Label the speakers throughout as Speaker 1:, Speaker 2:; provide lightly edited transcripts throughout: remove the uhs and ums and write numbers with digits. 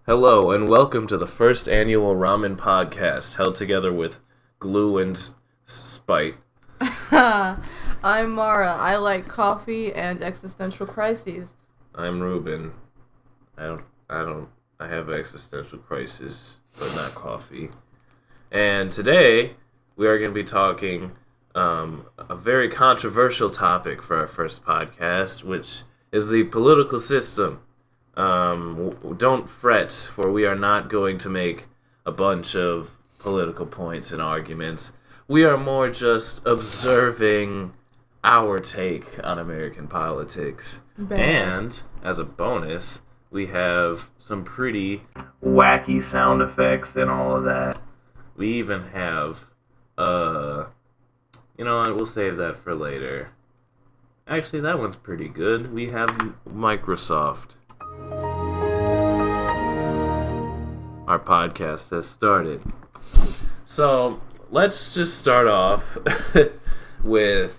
Speaker 1: Hello, and welcome to the first annual Ramen podcast, held together with glue and spite.
Speaker 2: I'm Mara. I like coffee and existential crises.
Speaker 1: I'm Ruben. I have existential crisis, but not coffee. And today, we are going to be talking a very controversial topic for our first podcast, which is the political system. Don't fret, for we are not going to make a bunch of political points and arguments. We are more just observing our take on American politics.
Speaker 2: Bad.
Speaker 1: And, as a bonus, we have some pretty wacky sound effects and all of that. We even have, we'll save that for later. Actually, that one's pretty good. We have Microsoft. Our podcast has started. So let's just start off with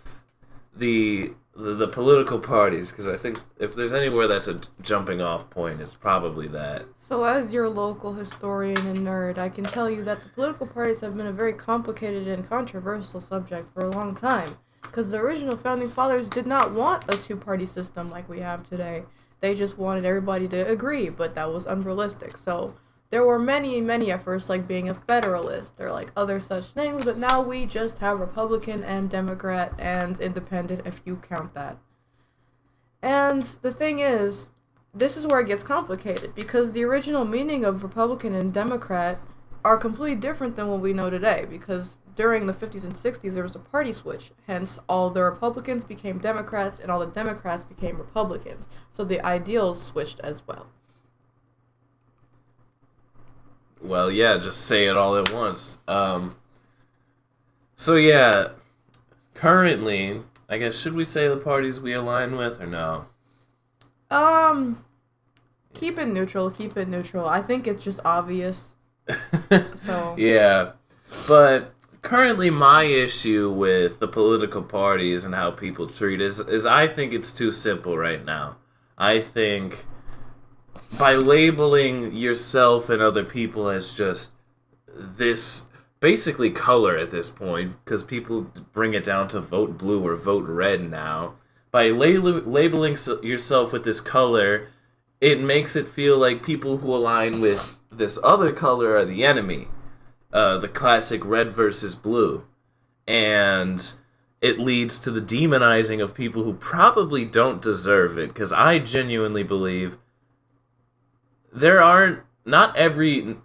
Speaker 1: the political parties, because I think if there's anywhere that's a jumping off point, it's probably that.
Speaker 2: So as your local historian and nerd, I can tell you that the political parties have been a very complicated and controversial subject for a long time, because the original founding fathers did not want a two-party system like we have today. They just wanted everybody to agree, but that was unrealistic. So there were many, many efforts like being a federalist or like other such things, but now we just have Republican and Democrat and Independent if you count that. And the thing is, this is where it gets complicated because the original meaning of Republican and Democrat are completely different than what we know today, because during the 50s and 60s there was a party switch, hence all the Republicans became Democrats and all the Democrats became Republicans, so the ideals switched as well.
Speaker 1: Well, yeah, just say it all at once. So yeah, currently, I guess, should we say the parties we align with or no?
Speaker 2: Keep it neutral. I think it's just obvious. So
Speaker 1: Yeah, but currently my issue with the political parties and how people treat is I think it's too simple right now. I think by labeling yourself and other people as just this, basically color at this point, because people bring it down to vote blue or vote red now, by labeling yourself with this color, it makes it feel like people who align with this other color are the enemy. The classic red versus blue. And it leads to the demonizing of people who probably don't deserve it, because I genuinely believe there aren't, not even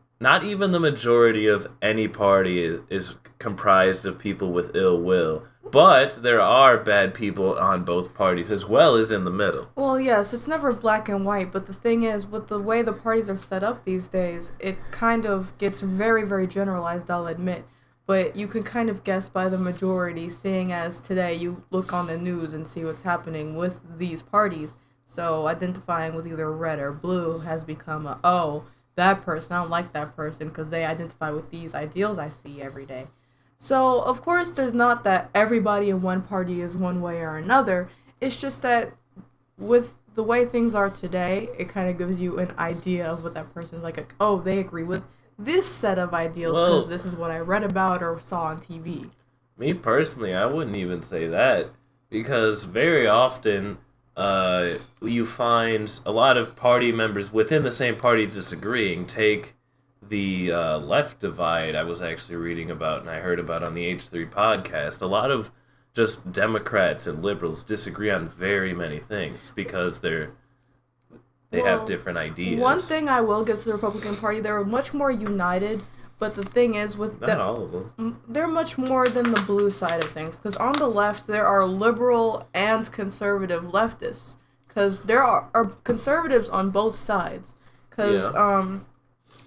Speaker 1: the majority of any party is comprised of people with ill will. But there are bad people on both parties as well as in the middle.
Speaker 2: Well, yes, it's never black and white, but the thing is, with the way the parties are set up these days, it kind of gets very, very generalized, I'll admit. But you can kind of guess by the majority, seeing as today you look on the news and see what's happening with these parties. So identifying with either red or blue has become that person, I don't like that person because they identify with these ideals I see every day. So, of course, there's not that everybody in one party is one way or another. It's just that with the way things are today, it kind of gives you an idea of what that person's like, oh, they agree with this set of ideals because this is what I read about or saw on TV.
Speaker 1: Me personally, I wouldn't even say that, because very often you find a lot of party members within the same party disagreeing. Take the left divide I was actually reading about and I heard about on the H3 podcast. A lot of just Democrats and liberals disagree on very many things because they have different ideas.
Speaker 2: One thing I will give to the Republican Party, they're much more united, but the thing is with
Speaker 1: not all of them.
Speaker 2: They're much more than the blue side of things, because on the left there are liberal and conservative leftists, because there are conservatives on both sides, because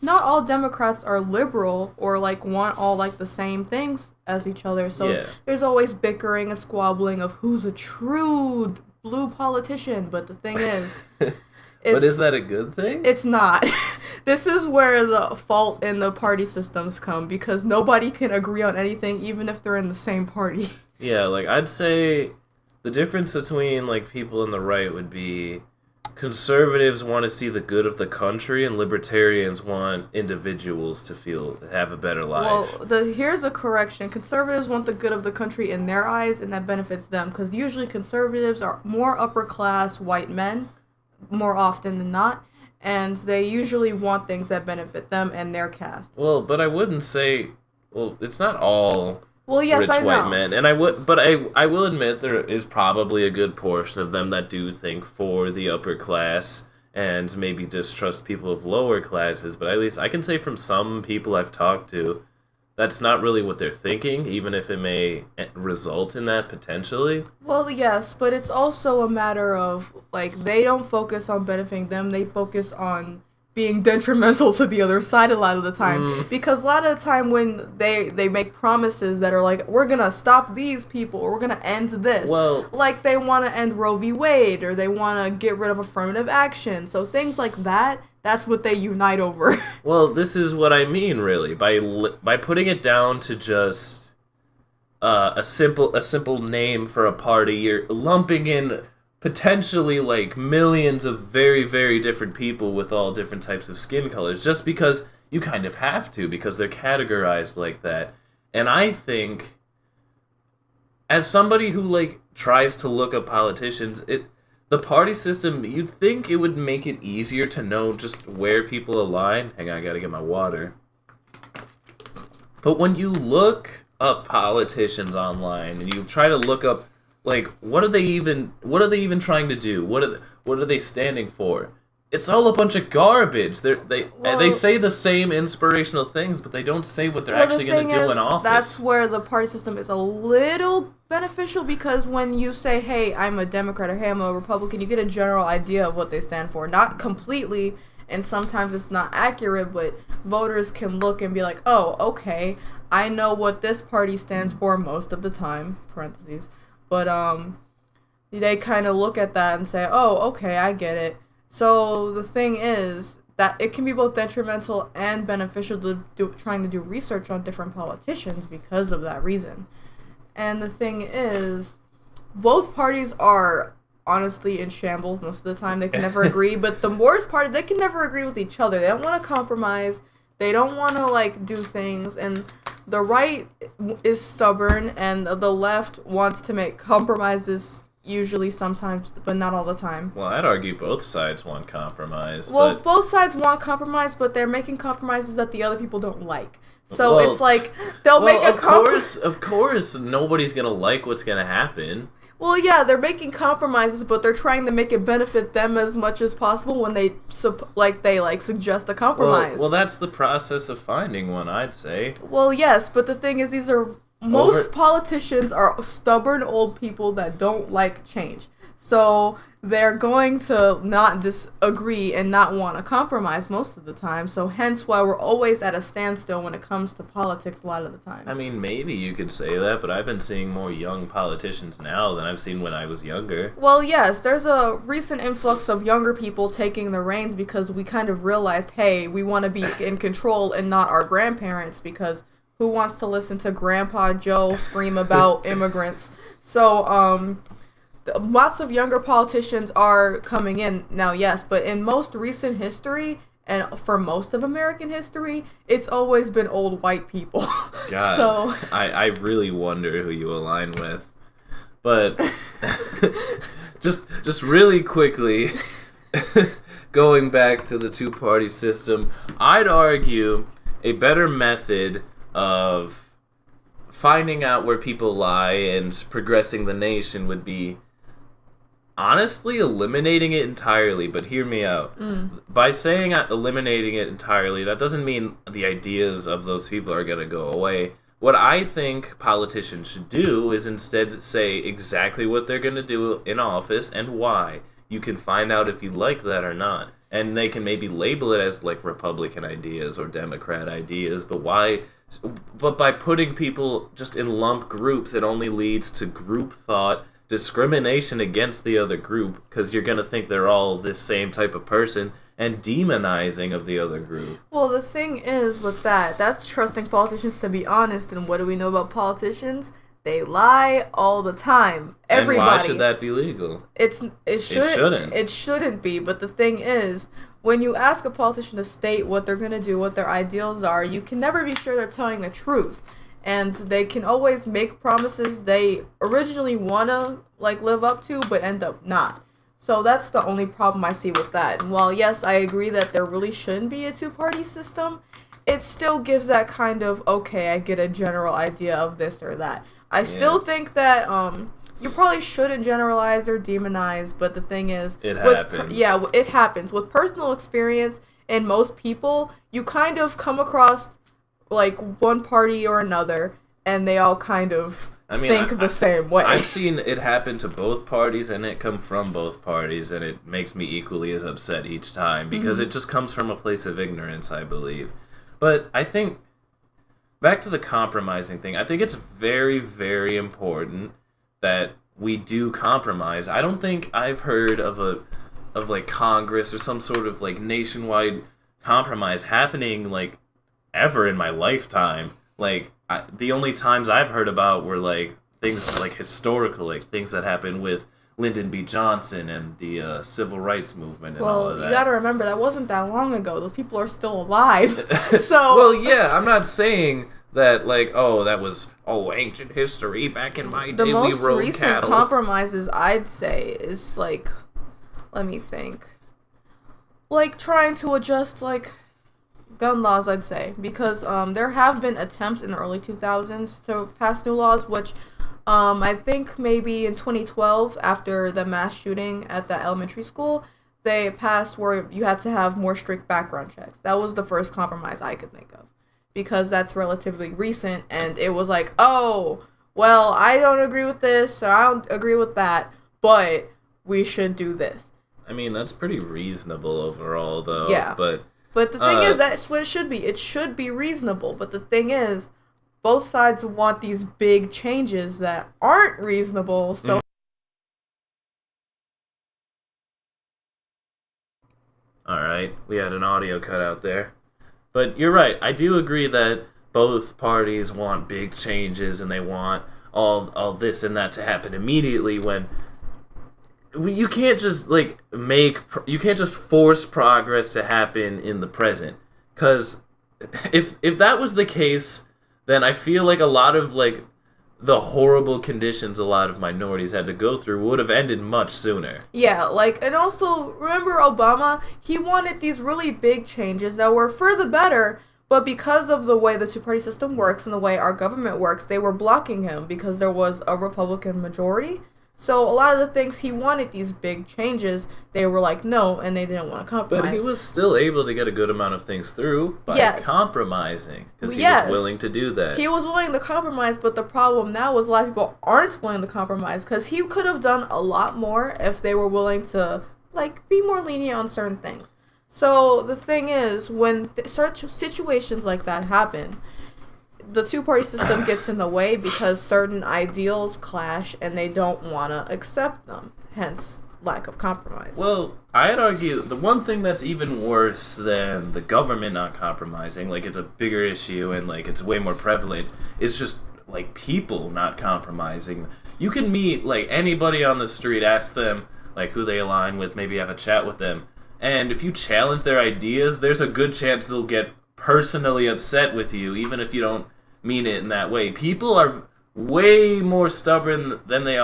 Speaker 2: not all Democrats are liberal or like want all like the same things as each other. So there's always bickering and squabbling of who's a true blue politician. But the thing is,
Speaker 1: but is that a good thing?
Speaker 2: It's not. This is where the fault in the party systems come, because nobody can agree on anything, even if they're in the same party.
Speaker 1: Yeah, like I'd say the difference between like people on the right would be conservatives want to see the good of the country, and libertarians want individuals to have a better life.
Speaker 2: Well, here's a correction. Conservatives want the good of the country in their eyes, and that benefits them, because usually conservatives are more upper-class white men, more often than not, and they usually want things that benefit them and their caste.
Speaker 1: Well, but I wouldn't say... Well, it's not all...
Speaker 2: Well, yes,
Speaker 1: rich
Speaker 2: I know.
Speaker 1: white men, and I will admit there is probably a good portion of them that do think for the upper class and maybe distrust people of lower classes. But at least I can say from some people I've talked to, that's not really what they're thinking, even if it may result in that potentially.
Speaker 2: Well, yes, but it's also a matter of like they don't focus on benefiting them; they focus on being detrimental to the other side a lot of the time. Because a lot of the time when they make promises that are like, we're gonna stop these people, or we're gonna end this.
Speaker 1: Well,
Speaker 2: like they want to end Roe v. Wade, or they want to get rid of affirmative action. So things like that, that's what they unite over.
Speaker 1: Well, this is what I mean, really. By putting it down to just a simple name for a party, you're lumping in potentially like millions of very, very different people with all different types of skin colors, just because you kind of have to, because they're categorized like that. And I think, as somebody who like tries to look up politicians, the party system, you'd think it would make it easier to know just where people align. Hang on, I gotta get my water. But when you look up politicians online and you try to look up, like, what are they even trying to do? What are they standing for? It's all a bunch of garbage. They say the same inspirational things, but they don't say what they're actually going to do in office.
Speaker 2: That's where the party system is a little beneficial, because when you say, hey, I'm a Democrat, or hey, I'm a Republican, you get a general idea of what they stand for. Not completely, and sometimes it's not accurate, but voters can look and be like, oh, okay, I know what this party stands for most of the time, parentheses. But they kind of look at that and say, oh, okay, I get it. So the thing is that it can be both detrimental and beneficial to trying to do research on different politicians because of that reason. And the thing is, both parties are honestly in shambles most of the time. They can never agree. But the worst part is they can never agree with each other. They don't want to compromise. They don't want to, like, do things. And the right is stubborn, and the left wants to make compromises, usually, sometimes, but not all the time.
Speaker 1: Well, I'd argue both sides want compromise.
Speaker 2: Well, both sides want compromise, but they're making compromises that the other people don't like. So it's like, they'll make a compromise.
Speaker 1: Of course, nobody's going to like what's going to happen.
Speaker 2: Well, yeah, they're making compromises, but they're trying to make it benefit them as much as possible when they suggest a compromise.
Speaker 1: Well, that's the process of finding one, I'd say.
Speaker 2: Well, yes, but the thing is, most politicians are stubborn old people that don't like change. So they're going to not disagree and not want to compromise most of the time. So hence why we're always at a standstill when it comes to politics a lot of the time.
Speaker 1: I mean, maybe you could say that, but I've been seeing more young politicians now than I've seen when I was younger.
Speaker 2: Well, yes, there's a recent influx of younger people taking the reins because we kind of realized, hey, we want to be in control and not our grandparents, because who wants to listen to Grandpa Joe scream about immigrants? So, lots of younger politicians are coming in now, yes, but in most recent history, and for most of American history, it's always been old white people.
Speaker 1: God,
Speaker 2: so
Speaker 1: I really wonder who you align with. But just really quickly, going back to the two-party system, I'd argue a better method of finding out where people lie and progressing the nation would be honestly eliminating it entirely. But hear me out. By saying eliminating it entirely, that doesn't mean the ideas of those people are going to go away. What I think politicians should do is instead say exactly what they're going to do in office and why. You can find out if you like that or not. And they can maybe label it as like Republican ideas or Democrat ideas, but why? But by putting people just in lump groups, it only leads to group thought, discrimination against the other group, because you're going to think they're all this same type of person, and demonizing of the other group.
Speaker 2: Well, the thing is with that's trusting politicians to be honest, and what do we know about politicians? They lie all the time. Everybody.
Speaker 1: And why should that be legal?
Speaker 2: It shouldn't. It shouldn't be. But the thing is, when you ask a politician to state what they're gonna do, what their ideals are, you can never be sure they're telling the truth. And they can always make promises they originally wanna live up to, but end up not. So that's the only problem I see with that. And while yes, I agree that there really shouldn't be a two-party system, it still gives that kind of, okay, I get a general idea of this or that. I still think that you probably shouldn't generalize or demonize, but the thing is,
Speaker 1: it happens.
Speaker 2: It happens. With personal experience and most people, you kind of come across one party or another, and they all kind of think the same way.
Speaker 1: I've seen it happen to both parties, and it come from both parties, and it makes me equally as upset each time because it just comes from a place of ignorance, I believe. But I think, back to the compromising thing, I think it's very, very important that we do compromise. I don't think I've heard of Congress or some sort of nationwide compromise happening ever in my lifetime. The only times I've heard about were things historical, things that happened with Lyndon B. Johnson and the civil rights movement and all of that.
Speaker 2: You gotta remember, that wasn't that long ago. Those people are still alive. So
Speaker 1: well, yeah, I'm not saying that that was ancient history back in my day.
Speaker 2: The most
Speaker 1: we rode
Speaker 2: recent
Speaker 1: cattle.
Speaker 2: compromises I'd say is let me think, trying to adjust gun laws, I'd say, because there have been attempts in the early 2000s to pass new laws, which I think maybe in 2012, after the mass shooting at the elementary school, they passed where you had to have more strict background checks. That was the first compromise I could think of, because that's relatively recent, and it was oh, well, I don't agree with this, or I don't agree with that, but we should do this.
Speaker 1: I mean, that's pretty reasonable overall, though.
Speaker 2: Yeah.
Speaker 1: But
Speaker 2: the thing is, that's what it should be. It should be reasonable, but the thing is, both sides want these big changes that aren't reasonable, so...
Speaker 1: Alright, we had an audio cut out there. But you're right, I do agree that both parties want big changes and they want all this and that to happen immediately when... You can't just, you can't just force progress to happen in the present. Because if that was the case... then I feel a lot of, the horrible conditions a lot of minorities had to go through would have ended much sooner.
Speaker 2: Yeah, and also, remember Obama? He wanted these really big changes that were for the better, but because of the way the two-party system works and the way our government works, they were blocking him because there was a Republican majority. So a lot of the things he wanted, these big changes, they were no, and they didn't want to compromise.
Speaker 1: But he was still able to get a good amount of things through by compromising, because he was willing to do that.
Speaker 2: He was willing to compromise, but the problem now is a lot of people aren't willing to compromise, because he could have done a lot more if they were willing to, be more lenient on certain things. So the thing is, when such situations like that happen, the two-party system gets in the way because certain ideals clash and they don't want to accept them, hence lack of compromise.
Speaker 1: Well, I'd argue the one thing that's even worse than the government not compromising, it's a bigger issue and it's way more prevalent, is just people not compromising. You can meet anybody on the street, ask them who they align with, maybe have a chat with them, and if you challenge their ideas, there's a good chance they'll get personally upset with you, even if you don't mean it in that way. People are way more stubborn than they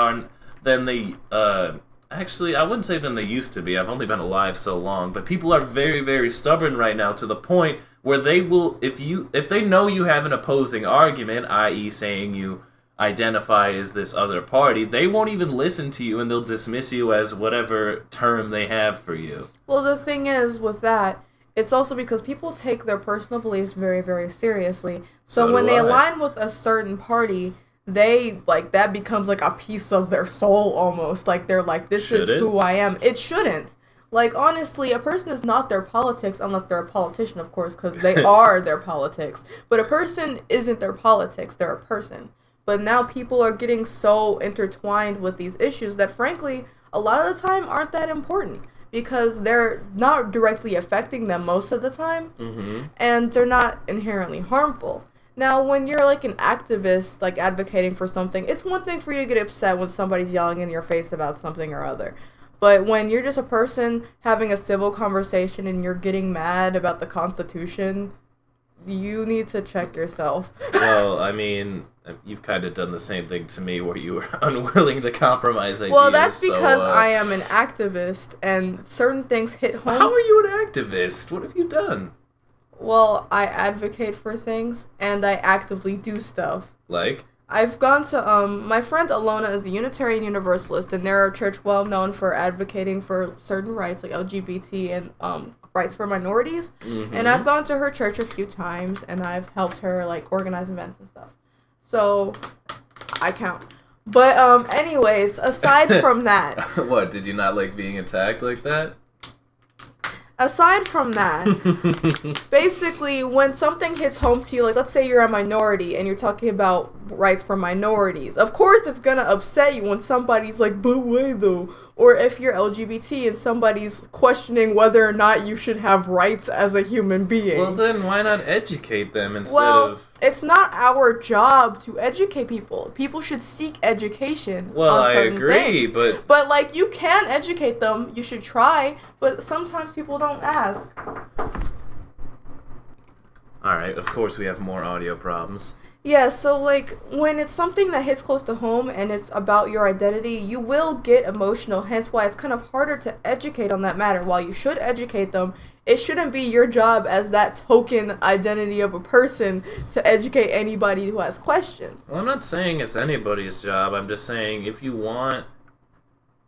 Speaker 1: actually, I wouldn't say than they used to be. I've only been alive so long, but people are very, very stubborn right now to the point where they will, if they know you have an opposing argument, i.e. saying you identify as this other party, they won't even listen to you and they'll dismiss you as whatever term they have for you.
Speaker 2: Well, the thing is with that, it's also because people take their personal beliefs very, very seriously. So when they align with a certain party, they, that becomes, a piece of their soul, almost. They're this is who I am. It shouldn't. Honestly, a person is not their politics, unless they're a politician, of course, because they are their politics. But a person isn't their politics. They're a person. But now people are getting so intertwined with these issues that, frankly, a lot of the time aren't that important. Because they're not directly affecting them most of the time, and they're not inherently harmful. Now, when you're like an activist, like advocating for something, it's one thing for you to get upset when somebody's yelling in your face about something or other. But when you're just a person having a civil conversation and you're getting mad about the Constitution, you need to check yourself.
Speaker 1: Well, I mean, you've kind of done the same thing to me where you were unwilling to compromise ideas.
Speaker 2: Well, that's because I am an activist and certain things hit home.
Speaker 1: How are you an activist? What have you done?
Speaker 2: Well, I advocate for things and I actively do stuff.
Speaker 1: Like?
Speaker 2: I've gone to, my friend Alona is a Unitarian Universalist, and they're a church well known for advocating for certain rights, like LGBT and rights for minorities. Mm-hmm. And I've gone to her church a few times, and I've helped her, like, organize events and stuff. So, I count. But, anyways, aside from that...
Speaker 1: What, did you not like being attacked like that?
Speaker 2: Aside from that, basically, when something hits home to you, like, let's say you're a minority and you're talking about rights for minorities, of course it's gonna upset you when somebody's like, but why though? Or if you're LGBT and somebody's questioning whether or not you should have rights as a human being.
Speaker 1: Well, then why not educate them instead
Speaker 2: of... It's not our job to educate people. People should seek education on certain things. But, like, you can educate them. You should try. But sometimes people don't ask.
Speaker 1: Alright, of course we have more audio problems.
Speaker 2: Yeah, so, like, when it's something that hits close to home and it's about your identity, you will get emotional, hence why it's kind of harder to educate on that matter. While you should educate them, it shouldn't be your job as that token identity of a person to educate anybody who has questions.
Speaker 1: Well, I'm not saying it's anybody's job. I'm just saying if you want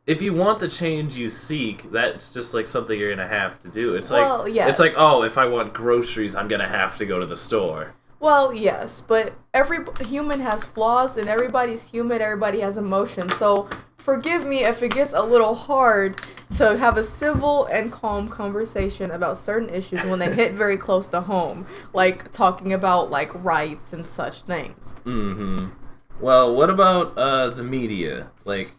Speaker 1: the change you seek, that's just like something you're going to have to do. It's like, yes. It's like, oh, if I want groceries, I'm going to have to go to the store.
Speaker 2: Well, yes, but every human has flaws, and everybody's human, everybody has emotions, so forgive me if it gets a little hard to have a civil and calm conversation about certain issues when they hit very close to home, like talking about, like, rights and such things.
Speaker 1: Mm-hmm. Well, what about the media? Like,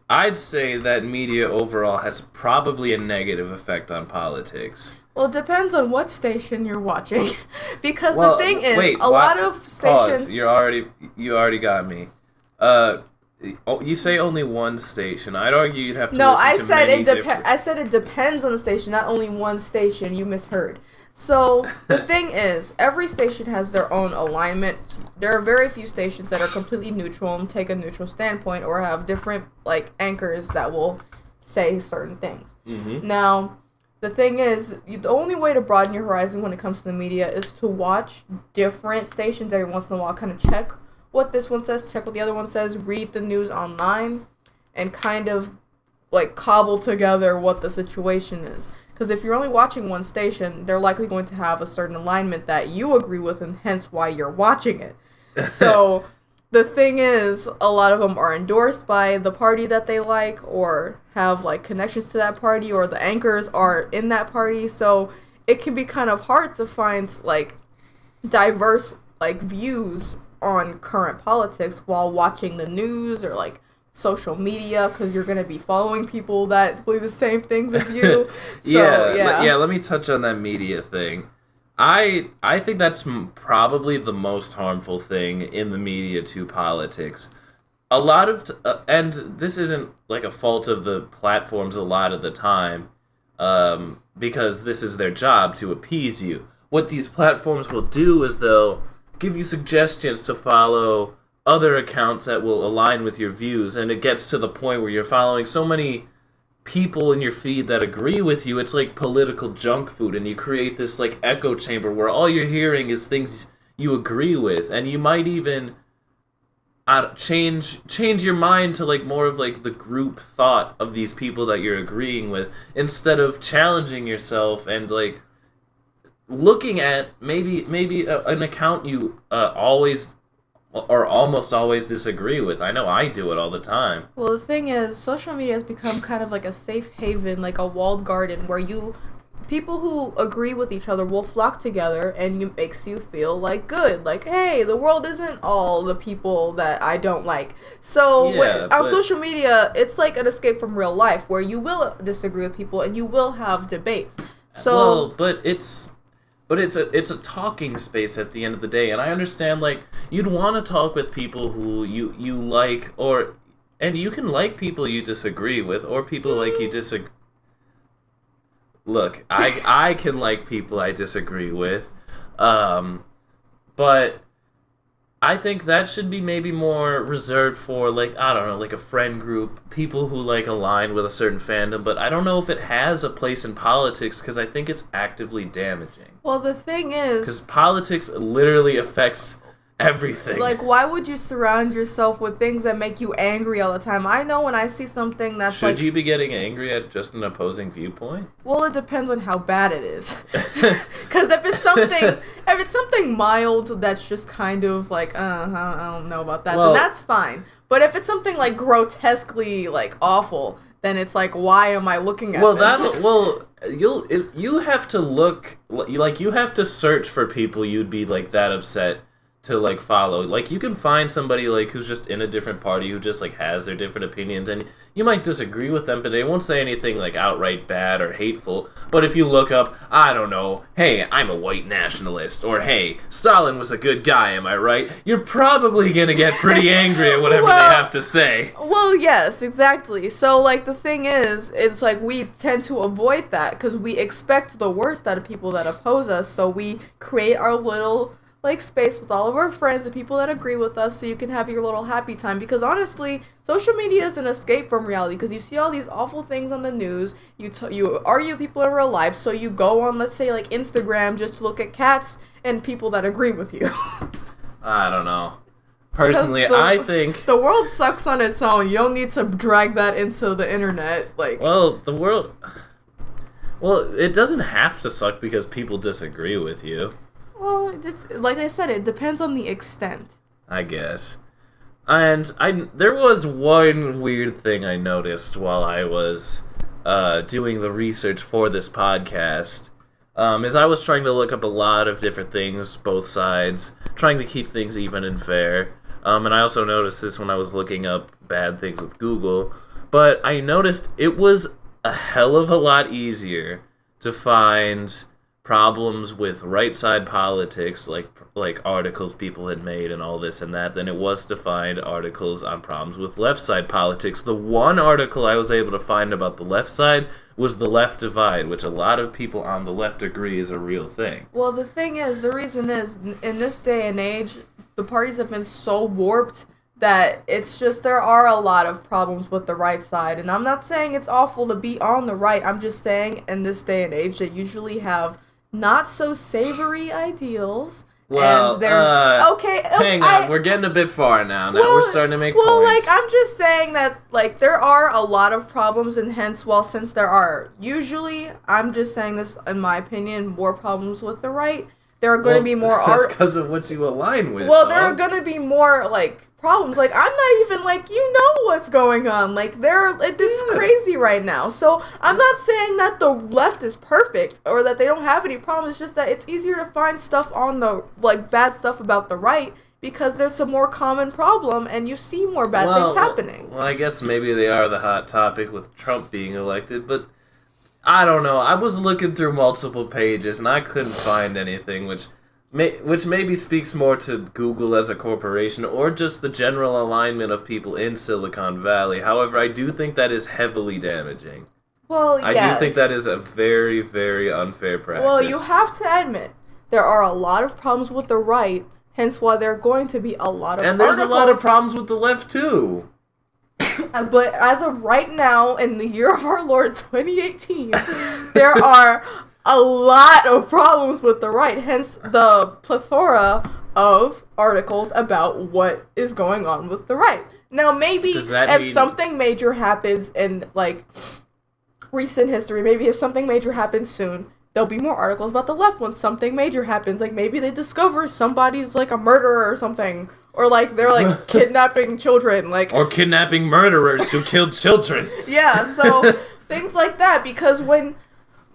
Speaker 1: I'd say that media overall has probably a negative effect on politics.
Speaker 2: Well, it depends on what station you're watching, because the thing is, a lot of stations...
Speaker 1: Pause. You already got me. You say only one station. I'd argue you'd have to listen to many different...
Speaker 2: I said it depends on the station, not only one station. You misheard. So, the thing is, every station has their own alignment. There are very few stations that are completely neutral and take a neutral standpoint or have different, like, anchors that will say certain things. Mm-hmm. Now... The thing is, the only way to broaden your horizon when it comes to the media is to watch different stations every once in a while. Kind of check what this one says, check what the other one says, read the news online, and kind of, like, cobble together what the situation is. Because if you're only watching one station, they're likely going to have a certain alignment that you agree with, and hence why you're watching it. So... The thing is, a lot of them are endorsed by the party that they like or have, like, connections to that party, or the anchors are in that party, so it can be kind of hard to find, like, diverse, like, views on current politics while watching the news or, like, social media, because you're going to be following people that believe the same things as you. So,
Speaker 1: yeah, let me touch on that media thing. I think that's probably the most harmful thing in the media to politics. A lot of, and this isn't like a fault of the platforms a lot of the time, because this is their job to appease you. What these platforms will do is they'll give you suggestions to follow other accounts that will align with your views, and it gets to the point where you're following so many people in your feed that agree with you. It's like political junk food, and you create this, like, echo chamber where all you're hearing is things you agree with, and you might even change your mind to, like, more of, like, the group thought of these people that you're agreeing with, instead of challenging yourself and, like, looking at maybe an account you always or almost always disagree with. I know I do it all the time.
Speaker 2: Well, the thing is, social media has become kind of like a safe haven, like a walled garden, where people who agree with each other will flock together, and it makes you feel, like, good. Like, hey, the world isn't all the people that I don't like. So, on social media, it's like an escape from real life, where you will disagree with people, and you will have debates. So,
Speaker 1: well, but it's... But it's a talking space at the end of the day, and I understand like you'd want to talk with people who you like, and you can like people you disagree with, or people like you disagree. Look, I can like people I disagree with, but I think that should be maybe more reserved for, like, I don't know, like a friend group, people who, like, align with a certain fandom, but I don't know if it has a place in politics, because I think it's actively damaging.
Speaker 2: Well, the thing is...
Speaker 1: Because politics literally affects everything.
Speaker 2: Like, why would you surround yourself with things that make you angry all the time? I know when I see something that's
Speaker 1: Should you be getting angry at just an opposing viewpoint?
Speaker 2: Well, it depends on how bad it is. Because if it's something mild that's just kind of like, I don't know about that, then that's fine. But if it's something like grotesquely like awful, then it's like, why am I looking at this?
Speaker 1: You have to look, like, you have to search for people you'd be like that upset to like follow. Like, you can find somebody like who's just in a different party who just like has their different opinions, and you might disagree with them, but they won't say anything like outright bad or hateful. But if you look up, I don't know, hey, I'm a white nationalist, or hey, Stalin was a good guy, am I right? You're probably gonna get pretty angry at whatever they have to say.
Speaker 2: Well, yes, exactly. So like the thing is, it's like we tend to avoid that because we expect the worst out of people that oppose us, so we create our little like space with all of our friends and people that agree with us so you can have your little happy time, because honestly social media is an escape from reality, because you see all these awful things on the news, you argue with people in real life, so you go on, let's say, like Instagram just to look at cats and people that agree with you.
Speaker 1: I don't know. Personally, I think
Speaker 2: the world sucks on its own. You don't need to drag that into the internet. Like,
Speaker 1: well, it doesn't have to suck because people disagree with you.
Speaker 2: Well, just like I said, it depends on the extent,
Speaker 1: I guess. And there was one weird thing I noticed while I was doing the research for this podcast. Is I was trying to look up a lot of different things, both sides, trying to keep things even and fair. And I also noticed this when I was looking up bad things with Google. But I noticed it was a hell of a lot easier to find problems with right side politics, like articles people had made and all this and that, than it was to find articles on problems with left side politics. The one article I was able to find about the left side was the left divide, which a lot of people on the left agree is a real thing.
Speaker 2: Well, the thing is, the reason is, in this day and age, the parties have been so warped that it's just, there are a lot of problems with the right side. And I'm not saying it's awful to be on the right, I'm just saying in this day and age they usually have not so savory ideals.
Speaker 1: Well,
Speaker 2: and they're okay.
Speaker 1: Hang on, we're getting a bit far now. Now we're starting to make points.
Speaker 2: Well, like, I'm just saying that, like, there are a lot of problems, and hence, well, since there are usually, I'm just saying this in my opinion, more problems with the right. There are going to be more
Speaker 1: That's because of what you align with.
Speaker 2: Well, there are going to be more, like, problems. Like, I'm not even, like, you know what's going on. Like, it's crazy right now. So, I'm not saying that the left is perfect or that they don't have any problems. It's just that it's easier to find stuff on the, like, bad stuff about the right because there's a more common problem and you see more bad things happening.
Speaker 1: Well, I guess maybe they are the hot topic with Trump being elected, but I don't know. I was looking through multiple pages and I couldn't find anything, which maybe speaks more to Google as a corporation or just the general alignment of people in Silicon Valley. However, I do think that is heavily damaging.
Speaker 2: Well, yes.
Speaker 1: I do think that is a very, very unfair practice.
Speaker 2: Well, you have to admit, there are a lot of problems with the right, hence why there are going to be a lot of
Speaker 1: And there's a lot of problems with the left, too.
Speaker 2: But as of right now, in the year of our Lord 2018, there are a lot of problems with the right, hence the plethora of articles about what is going on with the right. Now, maybe if something major happens in, like, recent history, maybe if something major happens soon, there'll be more articles about the left when something major happens. Like, maybe they discover somebody's, like, a murderer or something. Or, like, they're, like, kidnapping children, like...
Speaker 1: Or kidnapping murderers who killed children.
Speaker 2: Yeah, so, things like that, because when...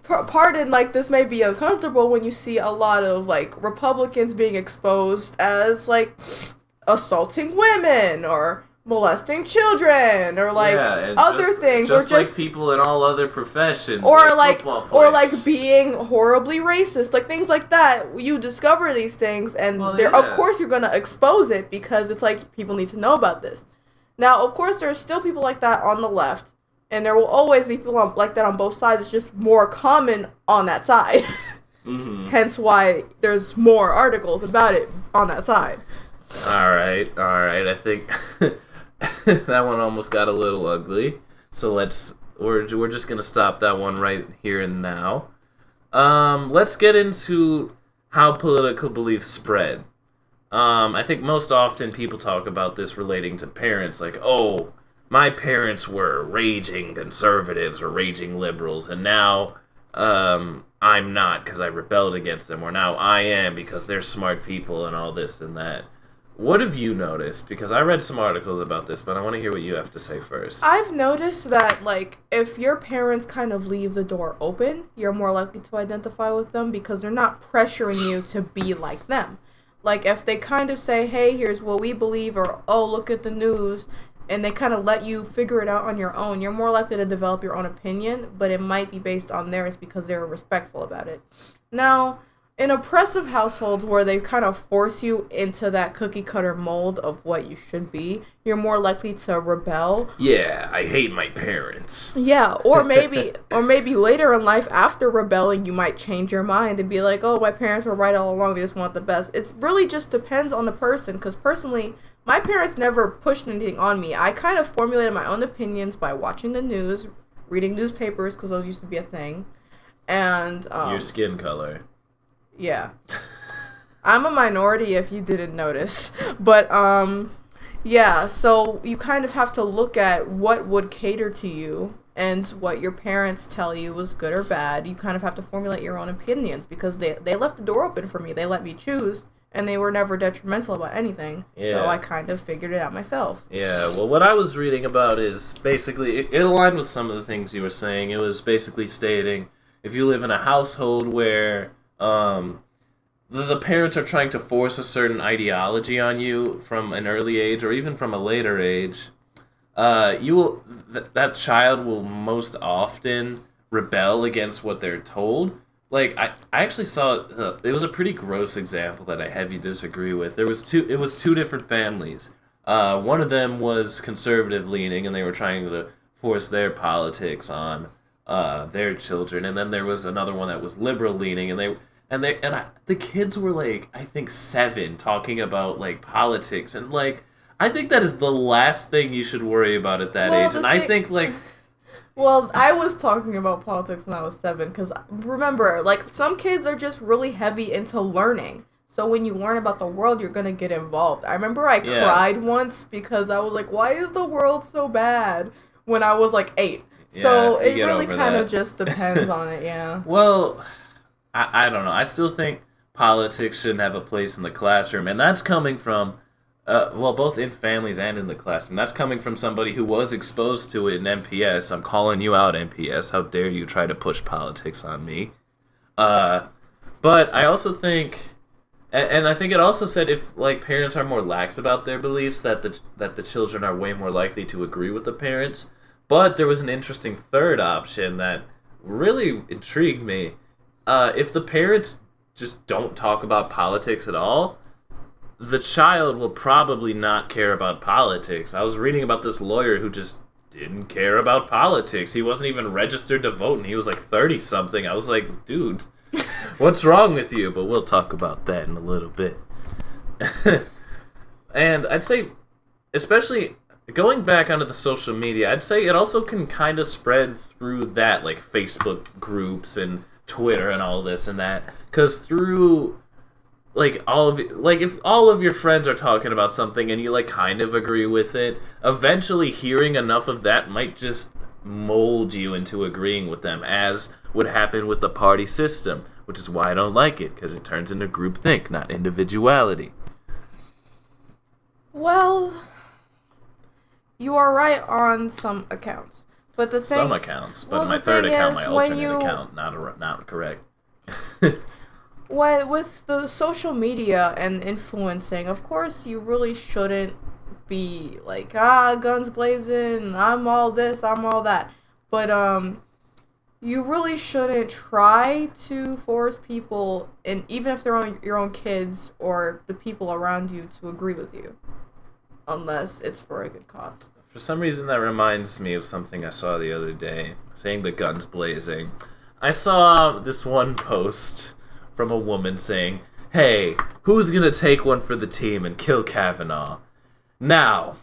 Speaker 2: Pardon, like, this may be uncomfortable when you see a lot of, like, Republicans being exposed as, like, assaulting women, or molesting children or like
Speaker 1: and
Speaker 2: other things,
Speaker 1: just
Speaker 2: or just
Speaker 1: like people in all other professions,
Speaker 2: or
Speaker 1: like football players.
Speaker 2: being horribly racist, like things like that. You discover these things, and of course you're gonna expose it because it's like people need to know about this. Now, of course, there's still people like that on the left, and there will always be people like that on both sides. It's just more common on that side. Mm-hmm. Hence why there's more articles about it on that side.
Speaker 1: All right. I think that one almost got a little ugly. So we're just gonna stop that one right here and now. Let's get into how political beliefs spread. I think most often people talk about this relating to parents, like, oh, my parents were raging conservatives or raging liberals, and now I'm not because I rebelled against them, or now I am because they're smart people and all this and that. What have you noticed? Because I read some articles about this, but I want to hear what you have to say first.
Speaker 2: I've noticed that, like, if your parents kind of leave the door open, you're more likely to identify with them because they're not pressuring you to be like them. Like, if they kind of say, hey, here's what we believe, or, oh, look at the news, and they kind of let you figure it out on your own, you're more likely to develop your own opinion, but it might be based on theirs because they're respectful about it. Now, in oppressive households where they kind of force you into that cookie-cutter mold of what you should be, you're more likely to rebel.
Speaker 1: Yeah, I hate my parents.
Speaker 2: Yeah, or maybe later in life, after rebelling, you might change your mind and be like, oh, my parents were right all along, they just want the best. It really just depends on the person, because personally, my parents never pushed anything on me. I kind of formulated my own opinions by watching the news, reading newspapers, because those used to be a thing, and...
Speaker 1: your skin color.
Speaker 2: Yeah. I'm a minority if you didn't notice. But, yeah, so you kind of have to look at what would cater to you and what your parents tell you was good or bad. You kind of have to formulate your own opinions because they left the door open for me. They let me choose, and they were never detrimental about anything. Yeah. So I kind of figured it out myself.
Speaker 1: Yeah, well, what I was reading about is basically, it aligned with some of the things you were saying. It was basically stating, if you live in a household where... the parents are trying to force a certain ideology on you from an early age or even from a later age, that child will most often rebel against what they're told. Like, I actually saw, it was a pretty gross example that I heavy disagree with. It was two different families. One of them was conservative leaning and they were trying to force their politics on their children, and then there was another one that was liberal leaning, and the kids were like, I think 7, talking about like politics, and like I think that is the last thing you should worry about at that age. And I think like,
Speaker 2: well, I was talking about politics when I was 7 because remember, like some kids are just really heavy into learning. So when you learn about the world, you're gonna get involved. I remember I cried once because I was like, why is the world so bad? When I was like 8. So it really kind of just depends on it, yeah.
Speaker 1: Well, I don't know. I still think politics shouldn't have a place in the classroom. And that's coming from, both in families and in the classroom. That's coming from somebody who was exposed to it in MPS. I'm calling you out, MPS. How dare you try to push politics on me? But I also think, and I think it also said if like parents are more lax about their beliefs, that the children are way more likely to agree with the parents. But there was an interesting third option that really intrigued me. If the parents just don't talk about politics at all, the child will probably not care about politics. I was reading about this lawyer who just didn't care about politics. He wasn't even registered to vote, and he was like 30-something. I was like, dude, what's wrong with you? But we'll talk about that in a little bit. And I'd say, especially... going back onto the social media, I'd say it also can kind of spread through that, like Facebook groups and Twitter and all this and that. Because through, like, if all of your friends are talking about something and you, like, kind of agree with it, eventually hearing enough of that might just mold you into agreeing with them, as would happen with the party system, which is why I don't like it, because it turns into groupthink, not individuality.
Speaker 2: Well... you are right on some accounts, but the thing...
Speaker 1: some accounts, but my third account, my alternate account, not correct.
Speaker 2: With the social media and influencing, of course, you really shouldn't be like, guns blazing, I'm all this, I'm all that. But, you really shouldn't try to force people, and even if they're your own kids or the people around you, to agree with you. Unless it's for a good cause.
Speaker 1: For some reason, that reminds me of something I saw the other day, saying the guns blazing. I saw this one post from a woman saying, "Hey, who's gonna take one for the team and kill Kavanaugh? Now,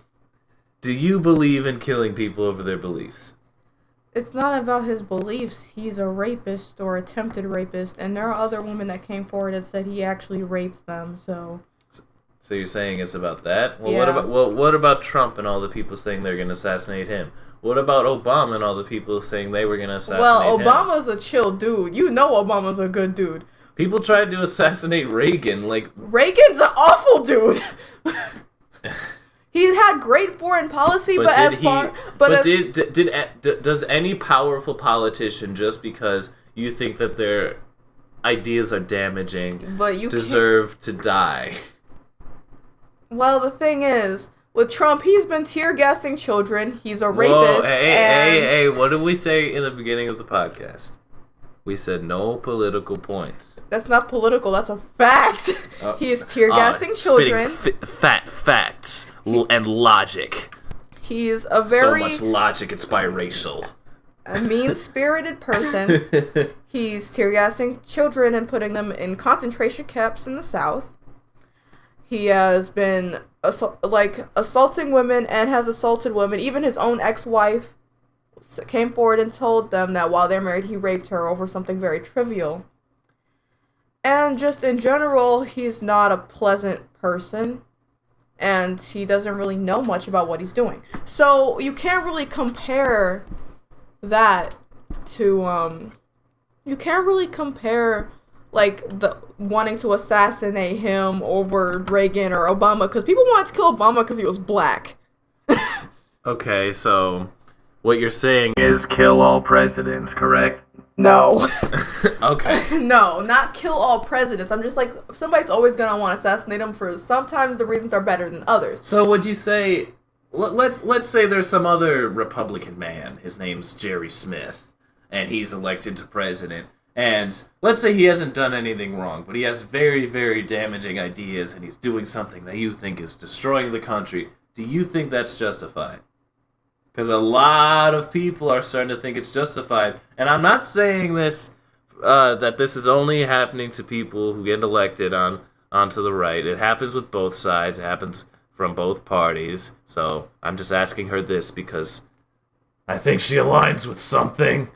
Speaker 1: do you believe in killing people over their beliefs?"
Speaker 2: It's not about his beliefs. He's a rapist or attempted rapist, and there are other women that came forward and said he actually raped them, so...
Speaker 1: So you're saying it's about that? Well,
Speaker 2: yeah.
Speaker 1: what about Trump and all the people saying they're going to assassinate him? What about Obama and all the people saying they were going to assassinate him?
Speaker 2: Well, Obama's a chill dude. You know Obama's a good dude.
Speaker 1: People tried to assassinate Reagan, like...
Speaker 2: Reagan's an awful dude! He had great foreign policy,
Speaker 1: does any powerful politician, just because you think that their ideas are damaging, deserve to die?
Speaker 2: Well, the thing is, with Trump, he's been tear gassing children. He's a rapist.
Speaker 1: Hey! What did we say in the beginning of the podcast? We said no political points.
Speaker 2: That's not political. That's a fact. He is tear gassing children.
Speaker 1: Spitting facts and logic.
Speaker 2: He's a very...
Speaker 1: So much logic, it's biracial.
Speaker 2: A mean-spirited person. He's tear gassing children and putting them in concentration camps in the South. He has been assaulting women and has assaulted women. Even his own ex-wife came forward and told them that while they're married, he raped her over something very trivial. And just in general, he's not a pleasant person. And he doesn't really know much about what he's doing. So you can't really compare that to, you can't really compare, like, the wanting to assassinate him over Reagan or Obama, because people wanted to kill Obama because he was black.
Speaker 1: Okay, so what you're saying is kill all presidents, correct?
Speaker 2: No.
Speaker 1: Okay.
Speaker 2: No, not kill all presidents. I'm just like, somebody's always going to want to assassinate him for sometimes the reasons are better than others.
Speaker 1: So would you say, let's say there's some other Republican man, his name's Jerry Smith, and he's elected to president. And let's say he hasn't done anything wrong, but he has very, very damaging ideas, and he's doing something that you think is destroying the country. Do you think that's justified? Because a lot of people are starting to think it's justified. And I'm not saying this, that this is only happening to people who get elected onto the right. It happens with both sides. It happens from both parties. So I'm just asking her this because I think she aligns with something.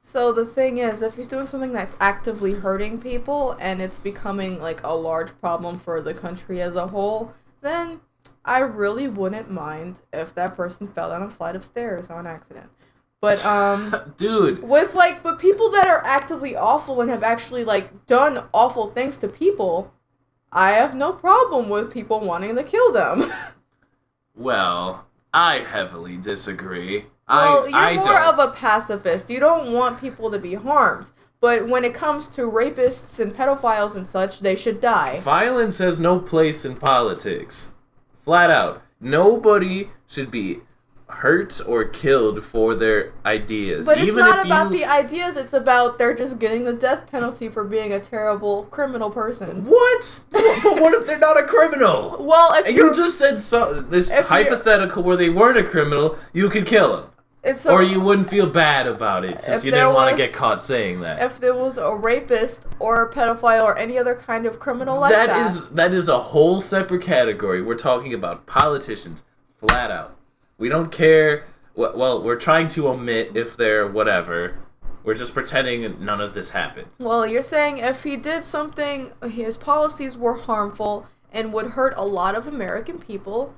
Speaker 2: So the thing is, if he's doing something that's actively hurting people and it's becoming like a large problem for the country as a whole, then I really wouldn't mind if that person fell down a flight of stairs on accident. But
Speaker 1: dude,
Speaker 2: but people that are actively awful and have actually like done awful things to people, I have no problem with people wanting to kill them.
Speaker 1: Well, I heavily disagree.
Speaker 2: Well, you're more of a pacifist. You don't want people to be harmed. But when it comes to rapists and pedophiles and such, they should die.
Speaker 1: Violence has no place in politics. Flat out. Nobody should be hurt or killed for their ideas.
Speaker 2: But it's not about the ideas, it's about they're just getting the death penalty for being a terrible criminal person.
Speaker 1: What? But what if they're not a criminal?
Speaker 2: Well, if
Speaker 1: you just said this hypothetical where they weren't a criminal, you could kill them. Or you wouldn't feel bad about it since you didn't want to get caught saying that.
Speaker 2: If there was a rapist or a pedophile or any other kind of criminal like that.
Speaker 1: That is a whole separate category. We're talking about politicians, flat out. We don't care. Well, we're trying to omit if they're whatever. We're just pretending none of this happened.
Speaker 2: Well, you're saying if he did something, his policies were harmful and would hurt a lot of American people,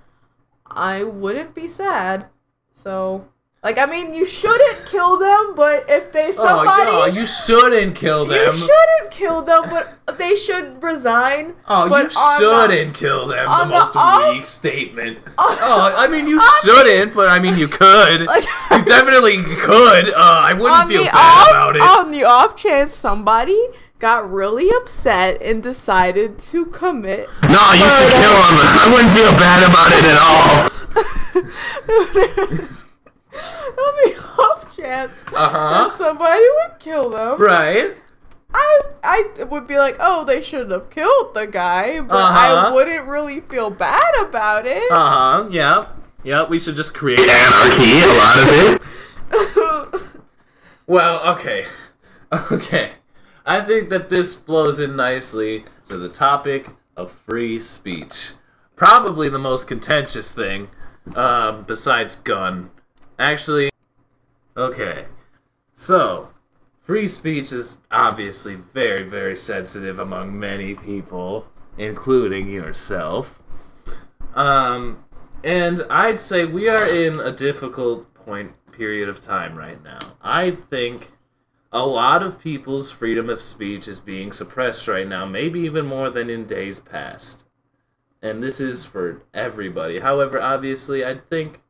Speaker 2: I wouldn't be sad. So... Like, I mean, you shouldn't kill them, but if they
Speaker 1: you shouldn't kill them.
Speaker 2: You shouldn't kill them, but they should resign.
Speaker 1: Oh, you shouldn't kill them, the most weak statement. I mean, you shouldn't, but I mean, you could. You definitely could. I wouldn't feel bad about it.
Speaker 2: On the off chance somebody got really upset and decided to commit
Speaker 3: No, you should kill him. I wouldn't feel bad about it at all.
Speaker 2: On the off chance that somebody would kill them.
Speaker 1: Right.
Speaker 2: I would be like, oh, they shouldn't have killed the guy, but I wouldn't really feel bad about it.
Speaker 1: Yeah, we should just create
Speaker 3: anarchy, a lot of it.
Speaker 1: Well, okay. I think that this flows in nicely to the topic of free speech. Probably the most contentious thing, besides gun. Actually, okay. So, free speech is obviously very, very sensitive among many people, including yourself. And I'd say we are in a difficult period of time right now. I think a lot of people's freedom of speech is being suppressed right now, maybe even more than in days past. And this is for everybody. However, obviously, I think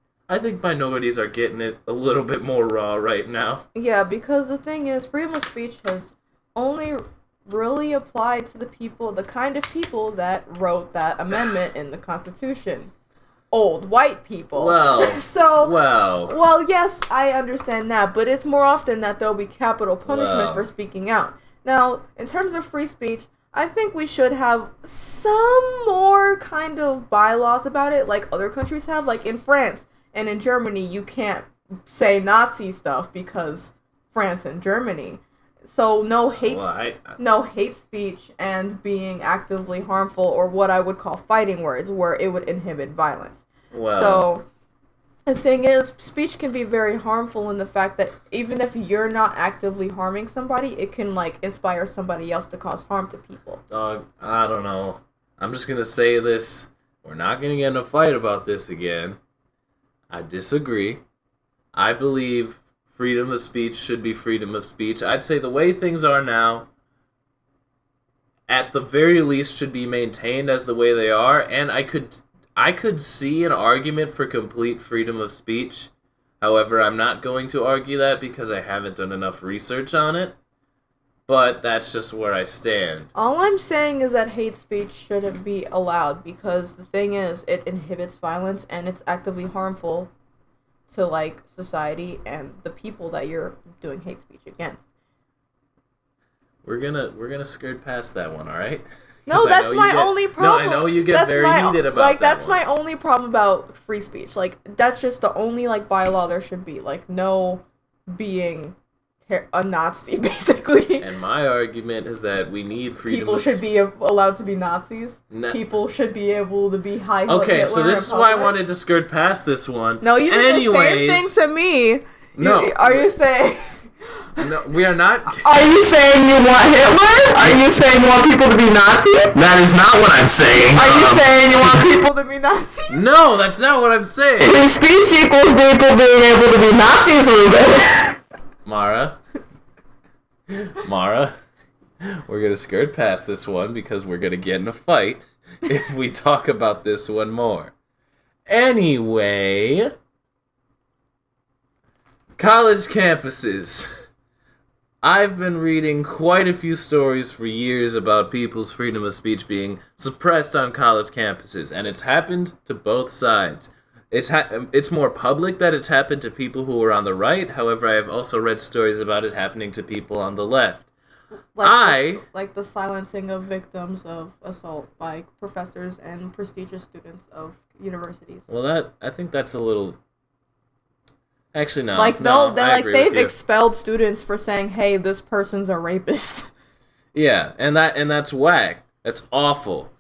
Speaker 1: minorities are getting it a little bit more raw right now.
Speaker 2: Yeah, because the thing is, freedom of speech has only really applied to the kind of people that wrote that amendment in the Constitution. Old white people.
Speaker 1: Well,
Speaker 2: yes, I understand that, but it's more often that there'll be capital punishment for speaking out. Now, in terms of free speech, I think we should have some more kind of bylaws about it, like other countries have. Like in France and in Germany, you can't say Nazi stuff because France and Germany. So no hate speech and being actively harmful, or what I would call fighting words, where it would inhibit violence. So the thing is, speech can be very harmful in the fact that even if you're not actively harming somebody, it can inspire somebody else to cause harm to people.
Speaker 1: Dog, I don't know. I'm just gonna say this. We're not gonna get in a fight about this again. I disagree. I believe freedom of speech should be freedom of speech. I'd say the way things are now, at the very least, should be maintained as the way they are, and I could see an argument for complete freedom of speech. However, I'm not going to argue that because I haven't done enough research on it. But that's just where I stand.
Speaker 2: All I'm saying is that hate speech shouldn't be allowed, because the thing is, it inhibits violence and it's actively harmful to society and the people that you're doing hate speech against.
Speaker 1: We're gonna skirt past that one, all right?
Speaker 2: No, that's my only problem.
Speaker 1: No, I know you get very heated about that.
Speaker 2: That's
Speaker 1: one.
Speaker 2: my only problem about free speech. That's just the only bylaw there should be. No being a Nazi, basically.
Speaker 1: And my argument is that we need freedom.
Speaker 2: People should be allowed to be Nazis. People should be able to be high.
Speaker 1: Okay, so this is why I wanted to skirt past this one.
Speaker 2: No, you did the same thing to me.
Speaker 1: No,
Speaker 2: are you saying?
Speaker 1: No, we are not.
Speaker 3: Are you saying you want Hitler? Are you saying you want people to be Nazis? That is not what I'm saying.
Speaker 2: Are you saying you want people to be Nazis?
Speaker 1: No, that's not what I'm saying.
Speaker 3: Free speech equals people being able to be Nazis, Ruben.
Speaker 1: Mara, we're gonna skirt past this one because we're gonna get in a fight if we talk about this one more. Anyway, college campuses. I've been reading quite a few stories for years about people's freedom of speech being suppressed on college campuses, and it's happened to both sides. It's more public that it's happened to people who are on the right. However, I have also read stories about it happening to people on the left.
Speaker 2: Like the silencing of victims of assault by professors and prestigious students of universities.
Speaker 1: Well, I think that's a little. Actually, no.
Speaker 2: They've expelled students for saying, "Hey, this person's a rapist."
Speaker 1: Yeah, and that's whack. That's awful.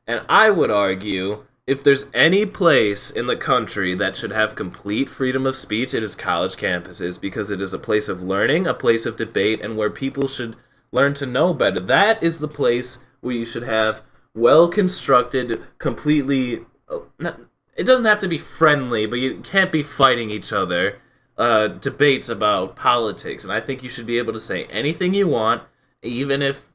Speaker 1: And I would argue, if there's any place in the country that should have complete freedom of speech, it is college campuses, because it is a place of learning, a place of debate, and where people should learn to know better. That is the place where you should have well-constructed, completely. It doesn't have to be friendly, but you can't be fighting each other. Debates about politics, and I think you should be able to say anything you want, even if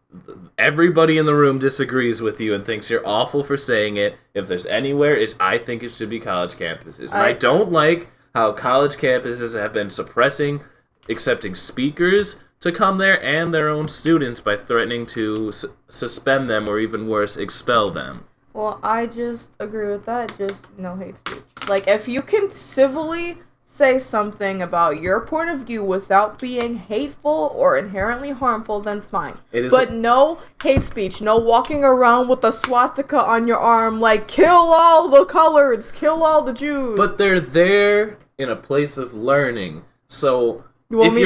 Speaker 1: everybody in the room disagrees with you and thinks you're awful for saying it. If there's anywhere, I think it should be college campuses. And I don't like how college campuses have been suppressing accepting speakers to come there and their own students by threatening to suspend them or even worse, expel them.
Speaker 2: Well, I just agree with that. Just no hate speech. Like, if you can civilly say something about your point of view without being hateful or inherently harmful, then fine. But no hate speech. No walking around with a swastika on your arm like, kill all the coloreds, kill all the Jews.
Speaker 1: But they're there in a place of learning. So,
Speaker 2: you want me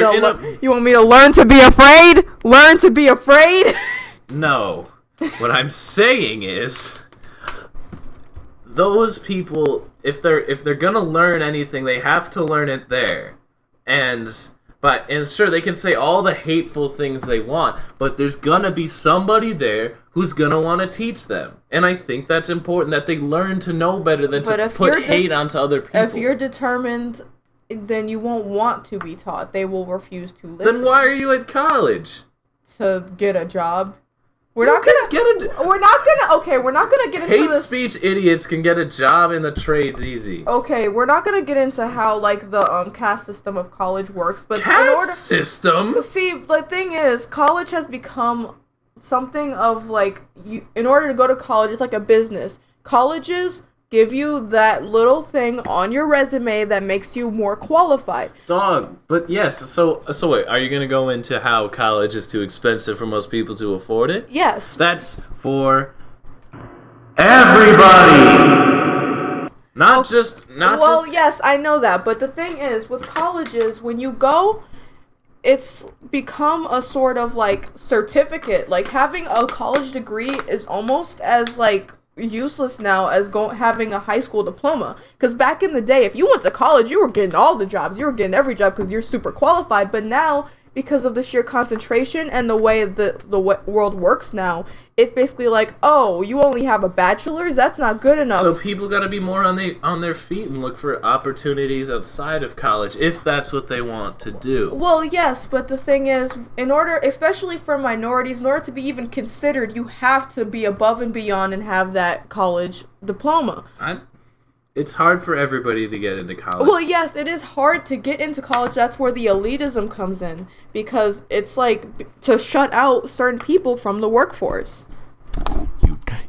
Speaker 2: to learn to be afraid? Learn to be afraid?
Speaker 1: No. What I'm saying is, those people, if they're gonna learn anything, they have to learn it there. And sure, they can say all the hateful things they want, but there's gonna be somebody there who's gonna want to teach them. And I think that's important, that they learn to know better than to put hate onto other people.
Speaker 2: If you're determined, then you won't want to be taught. They will refuse to listen.
Speaker 1: Then why are you at college?
Speaker 2: To get a job. We're not gonna get into
Speaker 1: hate
Speaker 2: this.
Speaker 1: Speech idiots can get a job in the trades easy.
Speaker 2: Okay, we're not gonna get into how like the caste system of college works, but
Speaker 1: system.
Speaker 2: See, the thing is, college has become something of like in order to go to college, it's like a business. Colleges give you that little thing on your resume that makes you more qualified.
Speaker 1: Dog, but yes, so wait, are you going to go into how college is too expensive for most people to afford it?
Speaker 2: Yes.
Speaker 1: That's for everybody!
Speaker 2: Yes, I know that, but the thing is, with colleges, when you go, it's become a sort of like certificate. Like having a college degree is almost as like useless now as having a high school diploma, because back in the day, if you went to college, you were getting all the jobs, you were getting every job because you're super qualified. But now, because of the sheer concentration and the way the world works now, it's basically like, oh, you only have a bachelor's? That's not good enough.
Speaker 1: So people got to be more on their feet and look for opportunities outside of college, if that's what they want to do.
Speaker 2: Well, yes, but the thing is, especially for minorities, in order to be even considered, you have to be above and beyond and have that college diploma.
Speaker 1: It's hard for everybody to get into college.
Speaker 2: Well, yes, it is hard to get into college. That's where the elitism comes in, because it's like to shut out certain people from the workforce.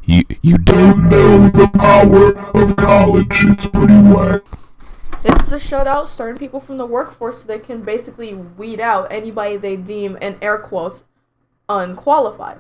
Speaker 3: You don't know the power of college. It's pretty whack.
Speaker 2: It's to shut out certain people from the workforce so they can basically weed out anybody they deem, in air quotes, unqualified.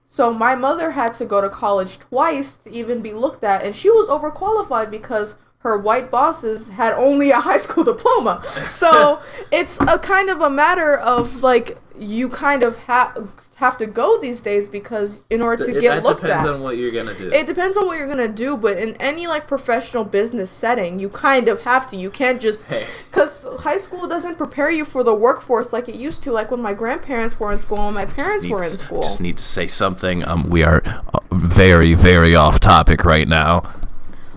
Speaker 2: So my mother had to go to college twice to even be looked at, and she was overqualified because her white bosses had only a high school diploma. So it's a kind of a matter of like, you kind of have to go these days, because in order to get looked at. It
Speaker 1: depends on what you're gonna do.
Speaker 2: It depends on what you're gonna do, but in any like professional business setting, you kind of have to. You can't just, because high school doesn't prepare you for the workforce like it used to. Like when my grandparents were in school and my parents were in school.
Speaker 1: Just need to say something. We are very, very off topic right now.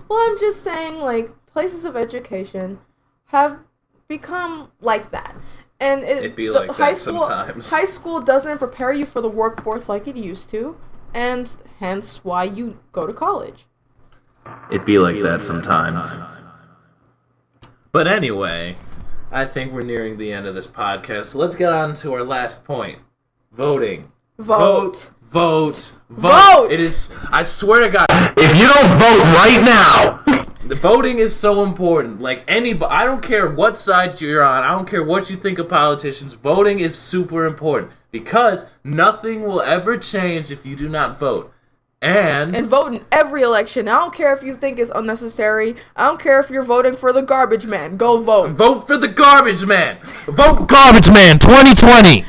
Speaker 2: Well, I'm just saying, like, places of education have become like that. And
Speaker 1: it'd be like that sometimes.
Speaker 2: High school doesn't prepare you for the workforce like it used to, and hence why you go to college.
Speaker 1: It'd be like that sometimes. But anyway, I think we're nearing the end of this podcast. So let's get on to our last point. Voting.
Speaker 2: Vote.
Speaker 1: It is, I swear to God,
Speaker 3: if you don't vote right now,
Speaker 1: the voting is so important. Like anybody, I don't care what side you're on. I don't care what you think of politicians. Voting is super important, because nothing will ever change if you do not vote. And
Speaker 2: vote in every election. I don't care if you think it's unnecessary. I don't care if you're voting for the garbage man. Go vote.
Speaker 1: Vote for the garbage man. Vote garbage man 2020.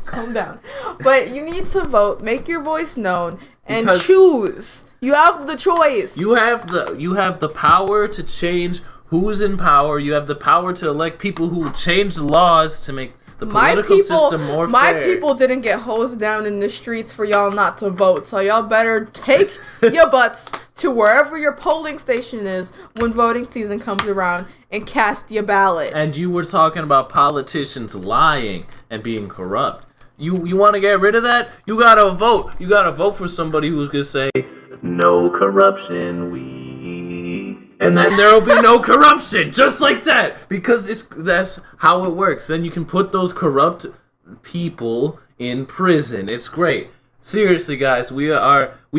Speaker 2: Calm down. But you need to vote, make your voice known, and choose. You have the choice.
Speaker 1: You have the power to change who's in power. You have the power to elect people who will change the laws to make the political system more fair.
Speaker 2: My people didn't get hosed down in the streets for y'all not to vote, so y'all better take your butts to wherever your polling station is when voting season comes around and cast your ballot.
Speaker 1: And you were talking about politicians lying and being corrupt. You want to get rid of that? You gotta vote. You gotta vote for somebody who's gonna say, no corruption, we and then there will be no corruption, just like that, because that's how it works. Then you can put those corrupt people in prison. It's great. Seriously, guys, we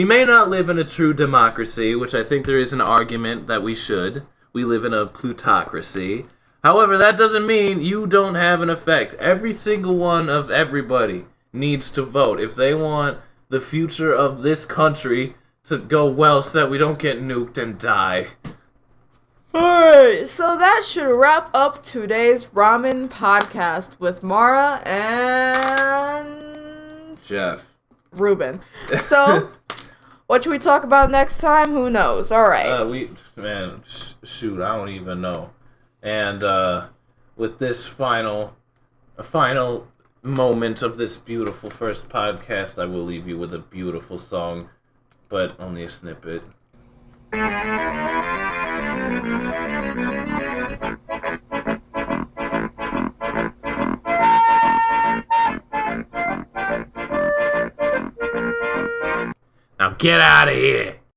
Speaker 1: may not live in a true democracy, which I think there is an argument that we should. We live in a plutocracy. However, that doesn't mean you don't have an effect. Every single one of everybody needs to vote if they want the future of this country to go well so that we don't get nuked and die.
Speaker 2: Alright, so that should wrap up today's Ramen podcast with Mara and
Speaker 1: Jeff.
Speaker 2: Ruben. So, what should we talk about next time? Who knows? Alright.
Speaker 1: Shoot, I don't even know. And with this final moment of this beautiful first podcast, I will leave you with a beautiful song, but only a snippet. Now get out of here!